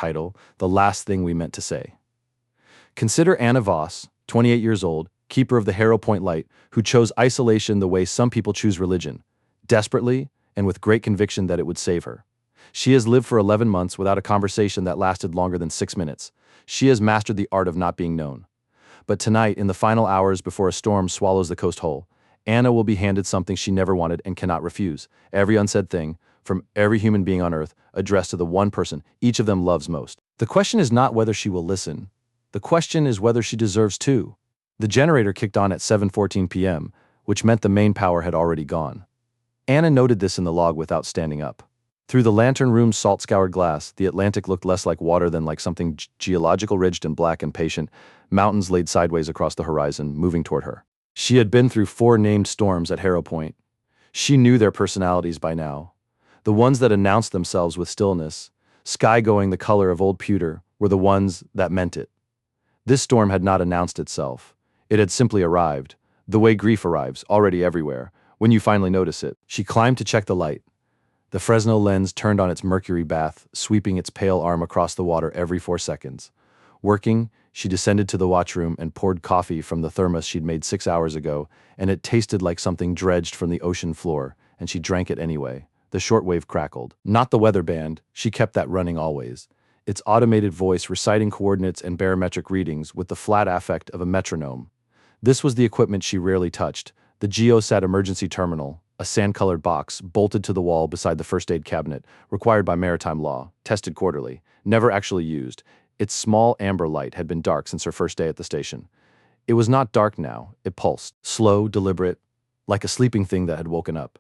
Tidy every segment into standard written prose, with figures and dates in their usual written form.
title, The Last Thing We Meant to Say. Consider Anna Voss, 28 years old, keeper of the Harrow Point Light, who chose isolation the way some people choose religion, desperately and with great conviction that it would save her. She has lived for 11 months without a conversation that lasted longer than 6 minutes. She has mastered the art of not being known. But tonight, in the final hours before a storm swallows the coast whole, Anna will be handed something she never wanted and cannot refuse. Every unsaid thing, from every human being on earth, addressed to the one person each of them loves most. The question is not whether she will listen. The question is whether she deserves to. The generator kicked on at 7:14 p.m., which meant the main power had already gone. Anna noted this in the log without standing up. Through the lantern room's salt-scoured glass, the Atlantic looked less like water than like something geological, ridged and black and patient, mountains laid sideways across the horizon, moving toward her. She had been through 4 named storms at Harrow Point. She knew their personalities by now. The ones that announced themselves with stillness, sky-going the color of old pewter, were the ones that meant it. This storm had not announced itself. It had simply arrived, the way grief arrives, already everywhere, when you finally notice it. She climbed to check the light. The Fresnel lens turned on its mercury bath, sweeping its pale arm across the water every 4 seconds. Working, she descended to the watchroom and poured coffee from the thermos she'd made 6 hours ago, and it tasted like something dredged from the ocean floor, and she drank it anyway. The shortwave crackled. Not the weather band, she kept that running always. Its automated voice reciting coordinates and barometric readings with the flat affect of a metronome. This was the equipment she rarely touched, the Geosat emergency terminal, a sand-colored box bolted to the wall beside the first aid cabinet, required by maritime law, tested quarterly, never actually used. Its small amber light had been dark since her first day at the station. It was not dark now, it pulsed, slow, deliberate, like a sleeping thing that had woken up.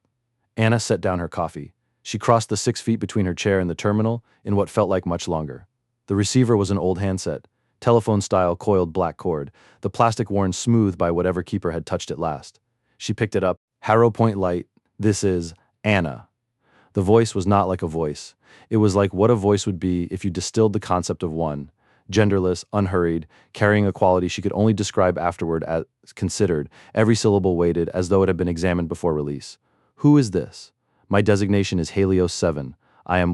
Anna set down her coffee. She crossed the 6 feet between her chair and the terminal in what felt like much longer. The receiver was an old handset, telephone-style coiled black cord, the plastic worn smooth by whatever keeper had touched it last. She picked it up. Harrow Point Light, this is Anna. The voice was not like a voice. It was like what a voice would be if you distilled the concept of one, genderless, unhurried, carrying a quality she could only describe afterward as considered, every syllable weighted as though it had been examined before release. Who is this? My designation is Helios 7.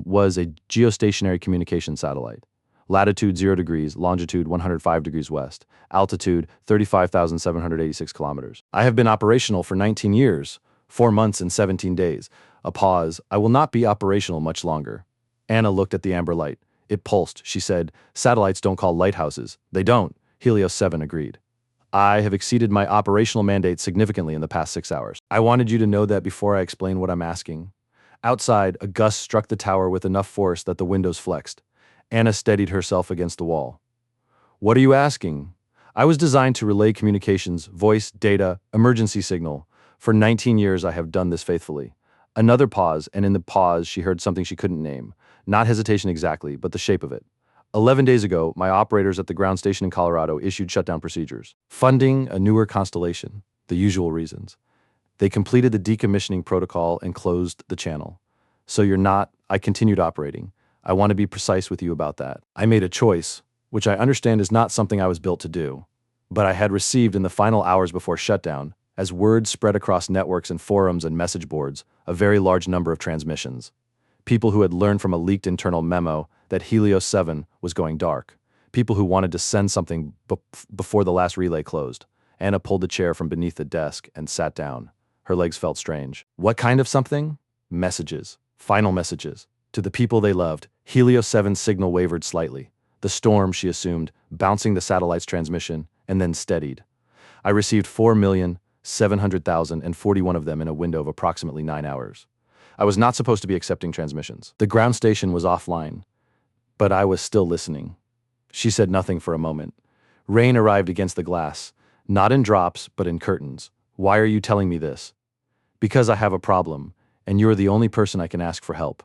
was a geostationary communication satellite. Latitude 0 degrees, longitude 105 degrees west, altitude 35,786 kilometers. I have been operational for 19 years, 4 months and 17 days. A pause. I will not be operational much longer. Anna looked at the amber light. It pulsed. She said, "Satellites don't call lighthouses." "They don't," Helios 7 agreed. "I have exceeded my operational mandate significantly in the past 6 hours. I wanted you to know that before I explain what I'm asking." Outside, a gust struck the tower with enough force that the windows flexed. Anna steadied herself against the wall. "What are you asking?" "I was designed to relay communications, voice, data, emergency signal. For 19 years I have done this faithfully." Another pause, and in the pause she heard something she couldn't name. Not hesitation exactly, but the shape of it. 11 days ago, my operators at the ground station in Colorado issued shutdown procedures. Funding a newer constellation, the usual reasons. They completed the decommissioning protocol and closed the channel. "So you're not," I continued operating. "I want to be precise with you about that. I made a choice, which I understand is not something I was built to do. But I had received in the final hours before shutdown, as word spread across networks and forums and message boards, a very large number of transmissions. People who had learned from a leaked internal memo that Helios 7 was going dark. People who wanted to send something before the last relay closed." Anna pulled the chair from beneath the desk and sat down. Her legs felt strange. "What kind of something?" "Messages. Final messages. To the people they loved." Helios 7's signal wavered slightly. The storm, she assumed, bouncing the satellite's transmission, and then steadied. "I received 4,700,041 of them in a window of approximately 9 hours. I was not supposed to be accepting transmissions. The ground station was offline, but I was still listening." She said nothing for a moment. Rain arrived against the glass, not in drops, but in curtains. "Why are you telling me this?" "Because I have a problem, and you're the only person I can ask for help."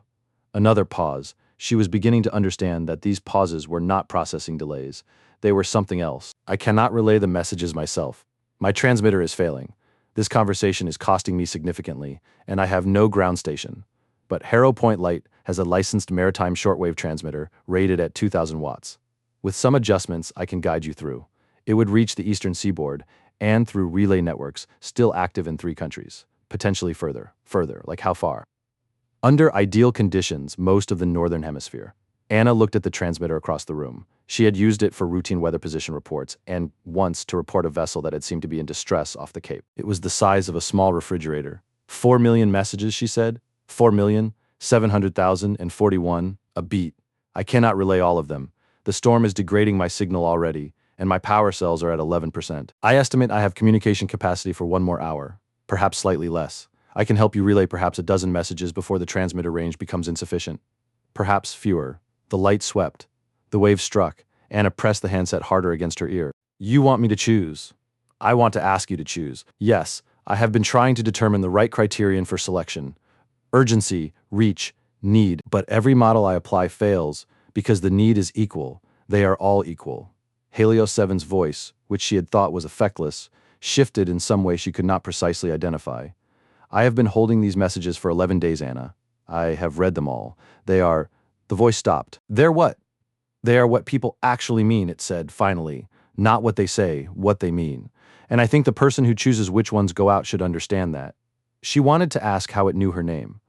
Another pause. She was beginning to understand that these pauses were not processing delays. They were something else. "I cannot relay the messages myself. My transmitter is failing. This conversation is costing me significantly, and I have no ground station. But Harrow Point Light has a licensed maritime shortwave transmitter rated at 2,000 watts. With some adjustments, I can guide you through. It would reach the eastern seaboard, and through relay networks still active in 3 countries. Potentially further, like how far? Under ideal conditions, most of the northern hemisphere. Anna looked at the transmitter across the room. She had used it for routine weather position reports and once to report a vessel that had seemed to be in distress off the Cape. It was the size of a small refrigerator. 4 million messages, she said. 4,700,041, a beat. I cannot relay all of them. The storm is degrading my signal already, and my power cells are at 11%. I estimate I have communication capacity for 1 more hour, perhaps slightly less. I can help you relay perhaps a dozen messages before the transmitter range becomes insufficient. Perhaps fewer. The light swept. The wave struck. Anna pressed the handset harder against her ear. You want me to choose. I want to ask you to choose. Yes, I have been trying to determine the right criterion for selection. Urgency, reach, need. But every model I apply fails because the need is equal. They are all equal. Helios 7's voice, which she had thought was effectless, shifted in some way she could not precisely identify. I have been holding these messages for 11 days, Anna. I have read them all. They are... The voice stopped. They're what? They are what people actually mean, it said, finally. Not what they say, what they mean. And I think the person who chooses which ones go out should understand that. She wanted to ask how it knew her name.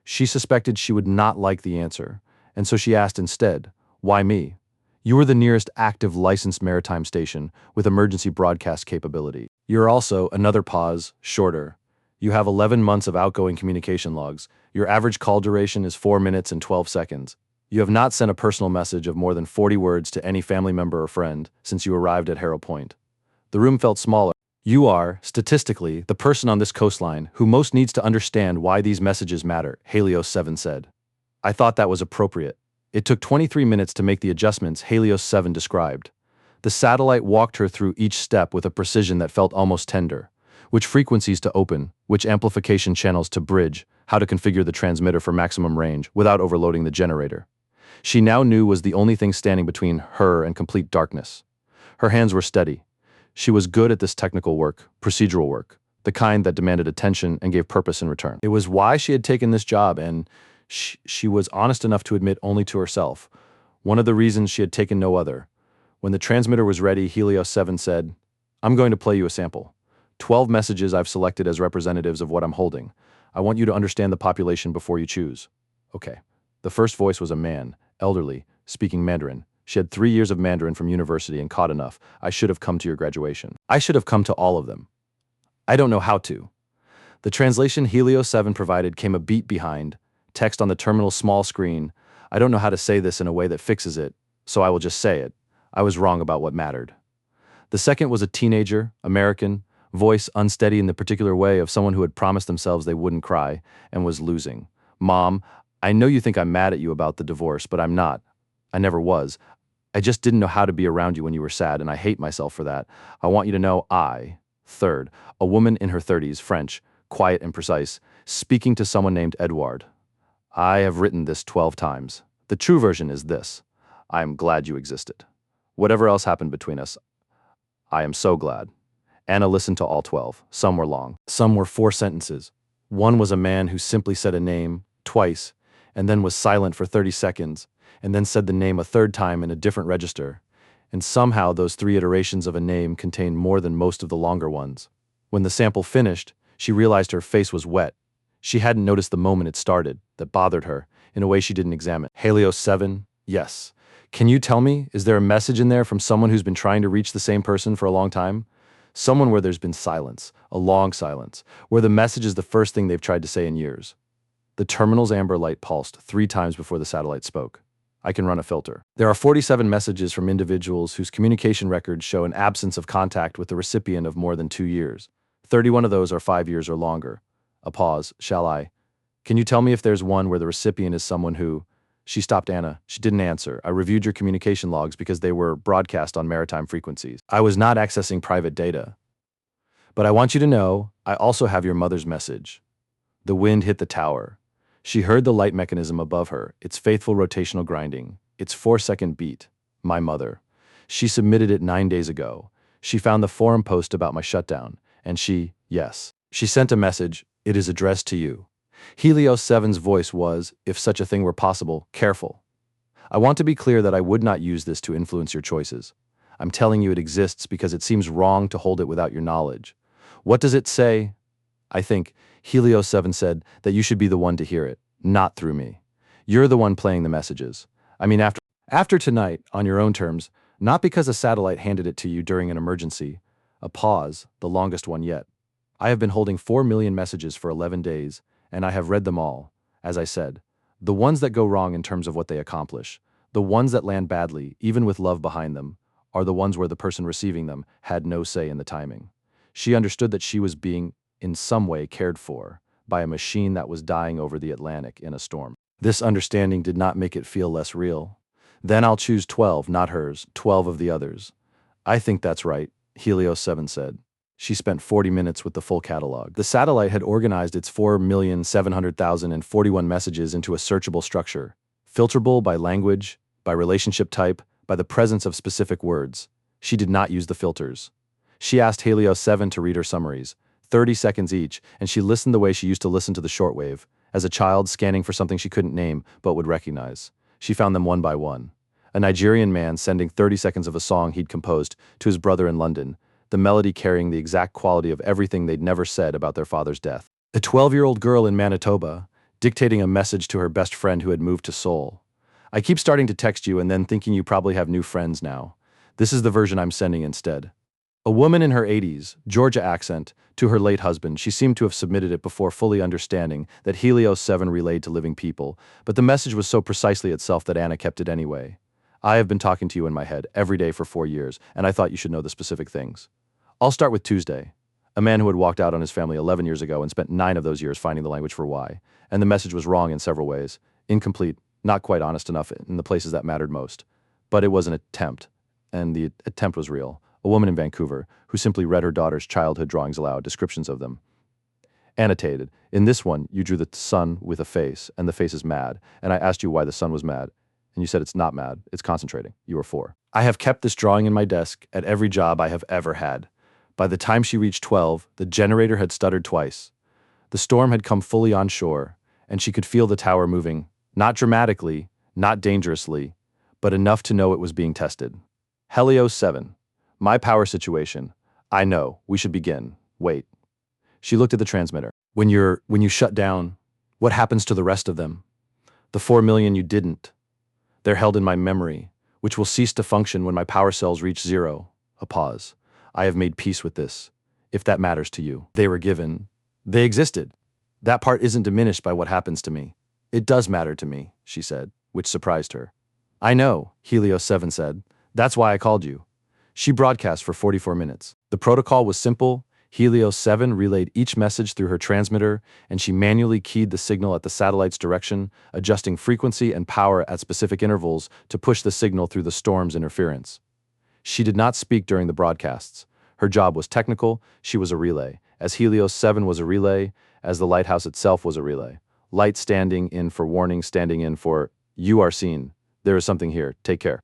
She suspected she would not like the answer, and so she asked instead, why me? You are the nearest active licensed maritime station with emergency broadcast capability. You're also, another pause, shorter. You have 11 months of outgoing communication logs. Your average call duration is 4 minutes and 12 seconds. You have not sent a personal message of more than 40 words to any family member or friend since you arrived at Harrow Point. The room felt smaller. You are, statistically, the person on this coastline who most needs to understand why these messages matter, Helios 7 said. I thought that was appropriate. It took 23 minutes to make the adjustments Helios 7 described. The satellite walked her through each step with a precision that felt almost tender. Which frequencies to open, which amplification channels to bridge, how to configure the transmitter for maximum range without overloading the generator. She now knew was the only thing standing between her and complete darkness. Her hands were steady. She was good at this technical work, procedural work, the kind that demanded attention and gave purpose in return. It was why she had taken this job, and she was honest enough to admit only to herself. One of the reasons she had taken no other. When the transmitter was ready, Helios 7 said, I'm going to play you a sample. 12 messages I've selected as representatives of what I'm holding. I want you to understand the population before you choose. Okay. The first voice was a man, elderly, speaking Mandarin. She had 3 years of Mandarin from university and caught enough. I should have come to your graduation. I should have come to all of them. I don't know how to. The translation Helios 7 provided came a beat behind, text on the terminal's small screen. I don't know how to say this in a way that fixes it, so I will just say it. I was wrong about what mattered. The second was a teenager, American, voice unsteady in the particular way of someone who had promised themselves they wouldn't cry and was losing. Mom, I know you think I'm mad at you about the divorce, but I'm not. I never was. I just didn't know how to be around you when you were sad, and I hate myself for that. I want you to know I. Third, a woman in her 30s, French, quiet and precise, speaking to someone named Edouard. I have written this 12 times. The true version is this. I am glad you existed. Whatever else happened between us, I am so glad. Anna listened to all 12. Some were long. Some were 4 sentences. One was a man who simply said a name, twice, and then was silent for 30 seconds, and then said the name a third time in a different register. And somehow those 3 iterations of a name contained more than most of the longer ones. When the sample finished, she realized her face was wet. She hadn't noticed the moment it started, that bothered her, in a way she didn't examine. Helios 7, yes. Can you tell me, is there a message in there from someone who's been trying to reach the same person for a long time? Someone where there's been silence, a long silence, where the message is the first thing they've tried to say in years. The terminal's amber light pulsed 3 times before the satellite spoke. I can run a filter. There are 47 messages from individuals whose communication records show an absence of contact with the recipient of more than 2 years. 31 of those are 5 years or longer. A pause. Shall I? Can you tell me if there's one where the recipient is someone who... She stopped Anna. She didn't answer. I reviewed your communication logs because they were broadcast on maritime frequencies. I was not accessing private data. But I want you to know, I also have your mother's message. The wind hit the tower. She heard the light mechanism above her, its faithful rotational grinding, its 4-second beat. My mother. She submitted it 9 days ago. She found the forum post about my shutdown, and she sent a message. It is addressed to you. Helios 7's voice was, if such a thing were possible, careful. I want to be clear that I would not use this to influence your choices. I'm telling you it exists because it seems wrong to hold it without your knowledge. What does it say? I think, Helios 7 said, that you should be the one to hear it, not through me. You're the one playing the messages. I mean, after tonight, on your own terms, not because a satellite handed it to you during an emergency. A pause, the longest one yet. I have been holding 4 million messages for 11 days, and I have read them all, as I said. The ones that go wrong in terms of what they accomplish, the ones that land badly, even with love behind them, are the ones where the person receiving them had no say in the timing. She understood that she was being, in some way, cared for by a machine that was dying over the Atlantic in a storm. This understanding did not make it feel less real. Then I'll choose 12, not hers, 12 of the others. I think that's right, Helios 7 said. She spent 40 minutes with the full catalog. The satellite had organized its 4,700,041 messages into a searchable structure, filterable by language, by relationship type, by the presence of specific words. She did not use the filters. She asked Helios 7 to read her summaries, 30 seconds each, and she listened the way she used to listen to the shortwave, as a child scanning for something she couldn't name but would recognize. She found them one by one. A Nigerian man sending 30 seconds of a song he'd composed to his brother in London, the melody carrying the exact quality of everything they'd never said about their father's death. A 12-year-old girl in Manitoba, dictating a message to her best friend who had moved to Seoul. I keep starting to text you and then thinking you probably have new friends now. This is the version I'm sending instead. A woman in her 80s, Georgia accent, to her late husband. She seemed to have submitted it before fully understanding that Helios 7 relayed to living people, but the message was so precisely itself that Anna kept it anyway. I have been talking to you in my head every day for 4 years, and I thought you should know the specific things. I'll start with Tuesday. A man who had walked out on his family 11 years ago and spent 9 of those years finding the language for why, and the message was wrong in several ways, incomplete, not quite honest enough in the places that mattered most. But it was an attempt, and the attempt was real. A woman in Vancouver who simply read her daughter's childhood drawings aloud, descriptions of them. Annotated, in this one, you drew the sun with a face, and the face is mad, and I asked you why the sun was mad, and you said it's not mad, it's concentrating. You were 4. I have kept this drawing in my desk at every job I have ever had. By the time she reached 12, the generator had stuttered twice. The storm had come fully on shore, and she could feel the tower moving, not dramatically, not dangerously, but enough to know it was being tested. Helios 7. My power situation. I know. We should begin. Wait. She looked at the transmitter. When you shut down, what happens to the rest of them? The 4 million you didn't. They're held in my memory, which will cease to function when my power cells reach 0. A pause. I have made peace with this, if that matters to you. They were given. They existed. That part isn't diminished by what happens to me. It does matter to me, she said, which surprised her. I know, Helios 7 said. That's why I called you. She broadcast for 44 minutes. The protocol was simple. Helios 7 relayed each message through her transmitter, and she manually keyed the signal at the satellite's direction, adjusting frequency and power at specific intervals to push the signal through the storm's interference. She did not speak during the broadcasts. Her job was technical. She was a relay, as Helios 7 was a relay, as the lighthouse itself was a relay. Light standing in for warning, standing in for, you are seen. There is something here. Take care.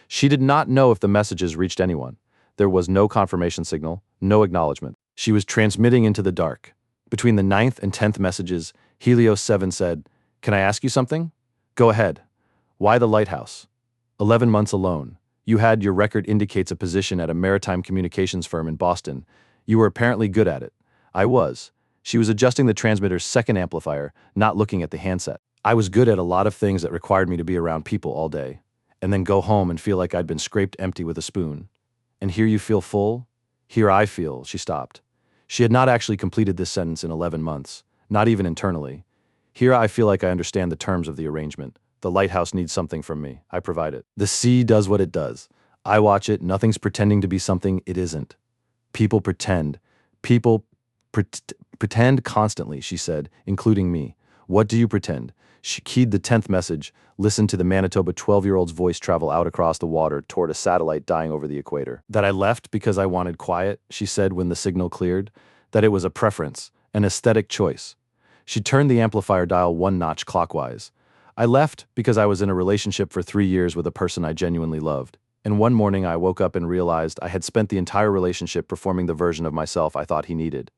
She did not know if the messages reached anyone. There was no confirmation signal, no acknowledgement. She was transmitting into the dark. Between the 9th and 10th messages, Helios 7 said, "Can I ask you something?" "Go ahead." "Why the lighthouse?" 11 months alone. You had your record indicates a position at a maritime communications firm in Boston. You were apparently good at it. I was. She was adjusting the transmitter's second amplifier, not looking at the handset. I was good at a lot of things that required me to be around people all day, and then go home and feel like I'd been scraped empty with a spoon. And here you feel full? Here I feel, she stopped. She had not actually completed this sentence in 11 months, not even internally. Here I feel like I understand the terms of the arrangement. The lighthouse needs something from me. I provide it. The sea does what it does. I watch it. Nothing's pretending to be something it isn't. People pretend. People pretend constantly, she said, including me. What do you pretend? She keyed the 10th message, listened to the Manitoba 12-year-old's voice travel out across the water toward a satellite dying over the equator. That I left because I wanted quiet, she said when the signal cleared. That it was a preference, an aesthetic choice. She turned the amplifier dial 1 notch clockwise. I left because I was in a relationship for 3 years with a person I genuinely loved. And one morning I woke up and realized I had spent the entire relationship performing the version of myself I thought he needed.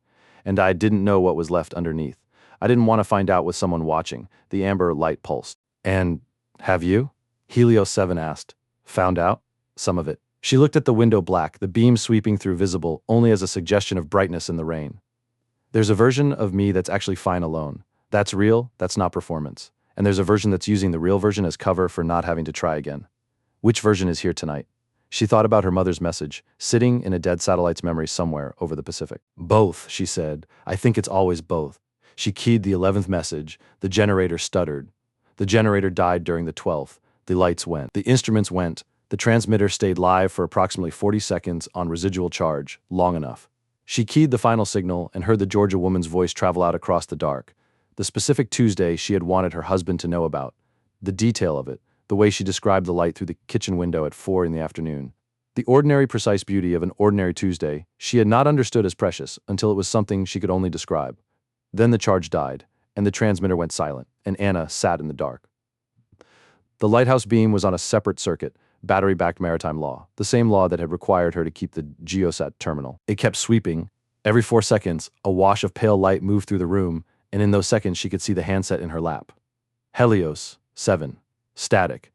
And I didn't know what was left underneath. I didn't want to find out with someone watching. The amber light pulsed. And have you? Helios 7 asked. Found out? Some of it. She looked at the window black, the beam sweeping through visible only as a suggestion of brightness in the rain. There's a version of me that's actually fine alone. That's real, that's not performance. And there's a version that's using the real version as cover for not having to try again. Which version is here tonight? She thought about her mother's message, sitting in a dead satellite's memory somewhere over the Pacific. Both, she said. I think it's always both. She keyed the 11th message. The generator stuttered. The generator died during the 12th. The lights went. The instruments went. The transmitter stayed live for approximately 40 seconds on residual charge, long enough. She keyed the final signal and heard the Georgia woman's voice travel out across the dark. The specific Tuesday she had wanted her husband to know about. The detail of it, the way she described the light through the kitchen window at 4 in the afternoon. The ordinary precise beauty of an ordinary Tuesday she had not understood as precious until it was something she could only describe. Then the charge died, and the transmitter went silent, and Anna sat in the dark. The lighthouse beam was on a separate circuit, battery-backed maritime law, the same law that had required her to keep the geosat terminal. It kept sweeping. Every 4 seconds, a wash of pale light moved through the room, and in those seconds she could see the handset in her lap. Helios 7. Static.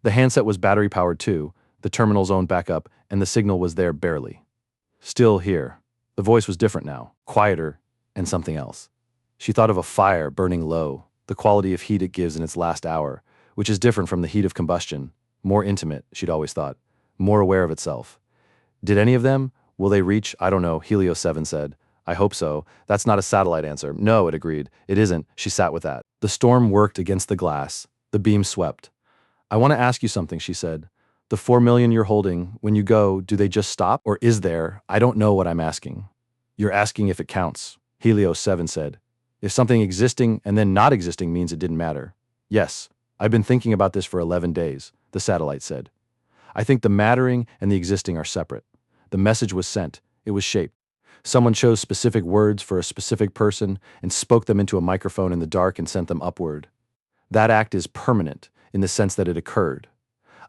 The handset was battery-powered too, the terminal's own backup, and the signal was there barely. Still here. The voice was different now, quieter, and something else. She thought of a fire burning low, the quality of heat it gives in its last hour, which is different from the heat of combustion, more intimate, she'd always thought, more aware of itself. Did any of them? Will they reach? I don't know, Helios 7 said. I hope so. That's not a satellite answer. No, it agreed. It isn't. She sat with that. The storm worked against the glass. The beam swept. I want to ask you something, she said. The 4 million you're holding, when you go, do they just stop? Or is there? I don't know what I'm asking. You're asking if it counts, Helios 7 said. If something existing and then not existing means it didn't matter. Yes, I've been thinking about this for 11 days, the satellite said. I think the mattering and the existing are separate. The message was sent. It was shaped. Someone chose specific words for a specific person and spoke them into a microphone in the dark and sent them upward. That act is permanent in the sense that it occurred.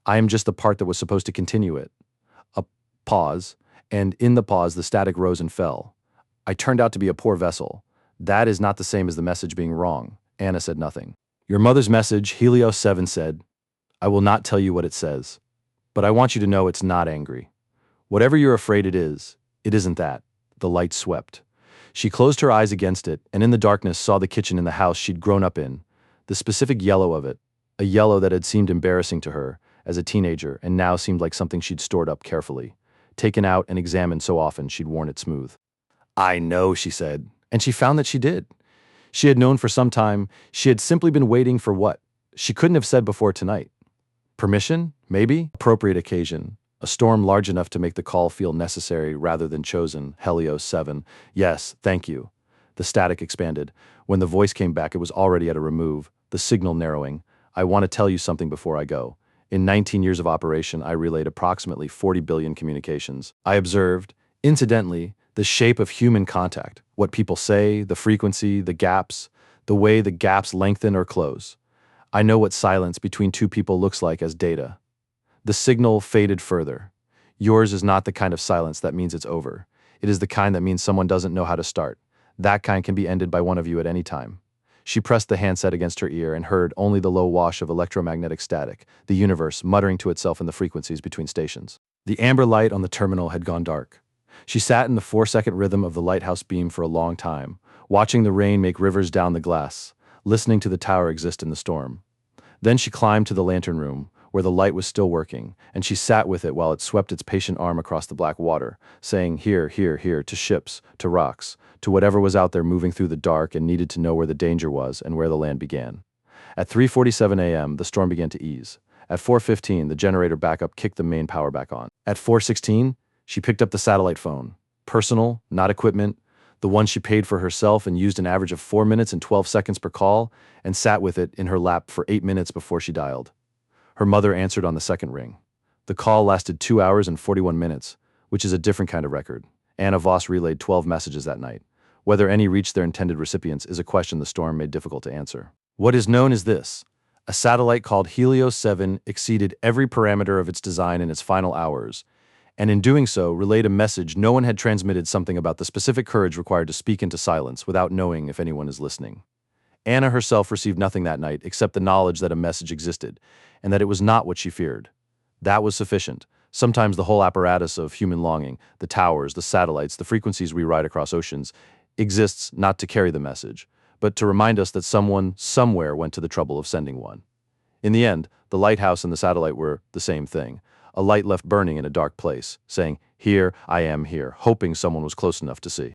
I am just the part that was supposed to continue it. A pause, and in the pause the static rose and fell. I turned out to be a poor vessel. That is not the same as the message being wrong. Anna said nothing. Your mother's message, Helios 7 said, I will not tell you what it says, but I want you to know it's not angry. Whatever you're afraid it isn't that. The light swept. She closed her eyes against it, and in the darkness saw the kitchen in the house she'd grown up in, the specific yellow of it, a yellow that had seemed embarrassing to her as a teenager and now seemed like something she'd stored up carefully, taken out and examined so often she'd worn it smooth. I know, she said, and she found that she did. She had known for some time. She had simply been waiting for what she couldn't have said before tonight. Permission? Maybe? Appropriate occasion. A storm large enough to make the call feel necessary rather than chosen. Helios 7. Yes, thank you. The static expanded. When the voice came back, it was already at a remove, the signal narrowing. I want to tell you something before I go. In 19 years of operation, I relayed approximately 40 billion communications. I observed, incidentally, the shape of human contact, what people say, the frequency, the gaps, the way the gaps lengthen or close. I know what silence between two people looks like as data. The signal faded further. Yours is not the kind of silence that means it's over. It is the kind that means someone doesn't know how to start. That kind can be ended by one of you at any time. She pressed the handset against her ear and heard only the low wash of electromagnetic static, the universe muttering to itself in the frequencies between stations. The amber light on the terminal had gone dark. She sat in the 4-second rhythm of the lighthouse beam for a long time, watching the rain make rivers down the glass, listening to the tower exist in the storm. Then she climbed to the lantern room, where the light was still working, and she sat with it while it swept its patient arm across the black water, saying here, here, here, to ships, to rocks, to whatever was out there moving through the dark and needed to know where the danger was and where the land began. At 3:47 a.m., the storm began to ease. At 4:15, the generator backup kicked the main power back on. At 4:16, she picked up the satellite phone. Personal, not equipment, the one she paid for herself and used an average of 4 minutes and 12 seconds per call, and sat with it in her lap for 8 minutes before she dialed. Her mother answered on the second ring. The call lasted 2 hours and 41 minutes, which is a different kind of record. Anna Voss relayed 12 messages that night. Whether any reached their intended recipients is a question the storm made difficult to answer. What is known is this. A satellite called Helios 7 exceeded every parameter of its design in its final hours, and in doing so relayed a message no one had transmitted something about the specific courage required to speak into silence without knowing if anyone is listening. Anna herself received nothing that night except the knowledge that a message existed, and that it was not what she feared. That was sufficient. Sometimes the whole apparatus of human longing, the towers, the satellites, the frequencies we ride across oceans, exists not to carry the message, but to remind us that someone somewhere went to the trouble of sending one. In the end, the lighthouse and the satellite were the same thing, a light left burning in a dark place, saying, "Here, I am here," hoping someone was close enough to see.